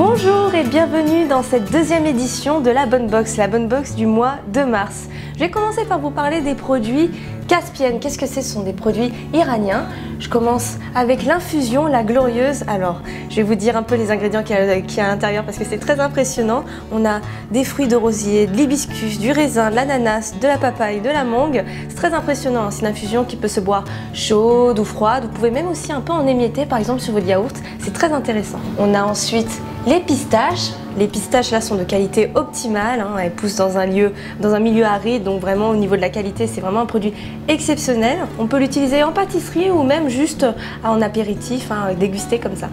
Bonjour et bienvenue dans cette deuxième édition de la Bonne Box du mois de mars. Je vais commencer par vous parler des produits Caspienne. Qu'est-ce que c'est? Ce sont des produits iraniens. Je commence avec l'infusion, la glorieuse. Alors, je vais vous dire un peu les ingrédients qu'il y a à l'intérieur parce que c'est très impressionnant. On a des fruits de rosier, de l'hibiscus, du raisin, de l'ananas, de la papaye, de la mangue. C'est très impressionnant. C'est une infusion qui peut se boire chaude ou froide. Vous pouvez même aussi un peu en émietter, par exemple sur votre yaourt. C'est très intéressant. On a ensuite les pistaches. Les pistaches là sont de qualité optimale, hein. Elles poussent dans un milieu aride, donc vraiment au niveau de la qualité c'est vraiment un produit exceptionnel. On peut l'utiliser en pâtisserie ou même juste en apéritif, hein, déguster comme ça.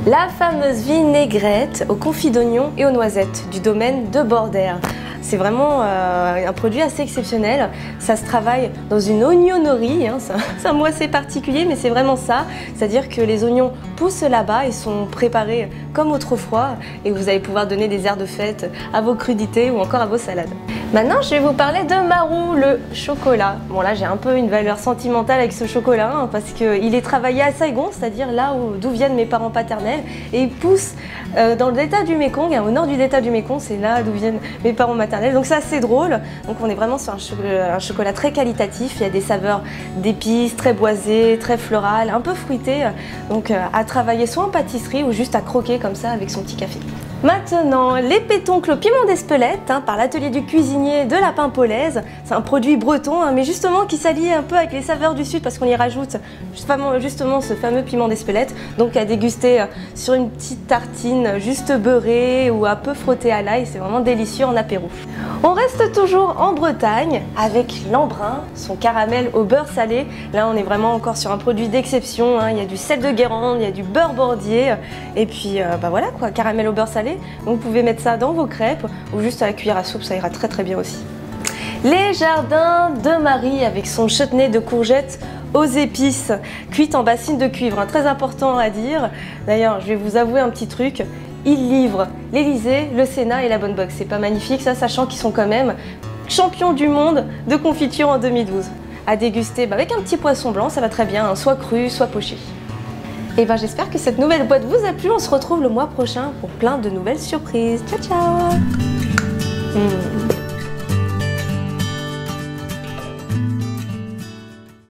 La fameuse vinaigrette au confit d'oignon et aux noisettes du domaine de Bordère. C'est vraiment un produit assez exceptionnel. Ça se travaille dans une oignonnerie, hein. C'est un mot assez particulier, mais c'est vraiment ça. C'est-à-dire que les oignons poussent là-bas et sont préparés comme autrefois et vous allez pouvoir donner des airs de fête à vos crudités ou encore à vos salades. Maintenant, je vais vous parler de Marou, le chocolat. Bon là, j'ai un peu une valeur sentimentale avec ce chocolat, hein, parce qu'il est travaillé à Saigon, c'est-à-dire là d'où viennent mes parents paternels, et il pousse dans le delta du Mékong, hein, au nord du delta du Mékong, c'est là d'où viennent mes parents maternels. Donc c'est assez drôle. Donc on est vraiment sur un chocolat très qualitatif. Il y a des saveurs d'épices, très boisées, très florales, un peu fruitées. Donc à travailler soit en pâtisserie ou juste à croquer comme ça avec son petit café. Maintenant, les pétoncles au piment d'Espelette, hein, par l'atelier du cuisinier de la Paimpolaise. C'est un produit breton, hein, mais justement qui s'allie un peu avec les saveurs du sud parce qu'on y rajoute justement ce fameux piment d'Espelette. Donc à déguster sur une petite tartine juste beurrée ou un peu frottée à l'ail, c'est vraiment délicieux en apéro. On reste toujours en Bretagne avec l'embrun, son caramel au beurre salé. Là on est vraiment encore sur un produit d'exception, hein. Il y a du sel de Guérande, il y a du beurre bordier et puis voilà quoi, caramel au beurre salé. Donc vous pouvez mettre ça dans vos crêpes ou juste à la cuillère à soupe, ça ira très bien aussi. Les jardins de Marie avec son chutney de courgettes aux épices, cuite en bassine de cuivre, hein, très important à dire. D'ailleurs, je vais vous avouer un petit truc, ils livrent l'Elysée, le Sénat et la Bonne Box. C'est pas magnifique ça, sachant qu'ils sont quand même champions du monde de confiture en 2012. À déguster avec un petit poisson blanc, ça va très bien, hein, soit cru, soit poché. Et ben j'espère que cette nouvelle boîte vous a plu. On se retrouve le mois prochain pour plein de nouvelles surprises. Ciao ciao.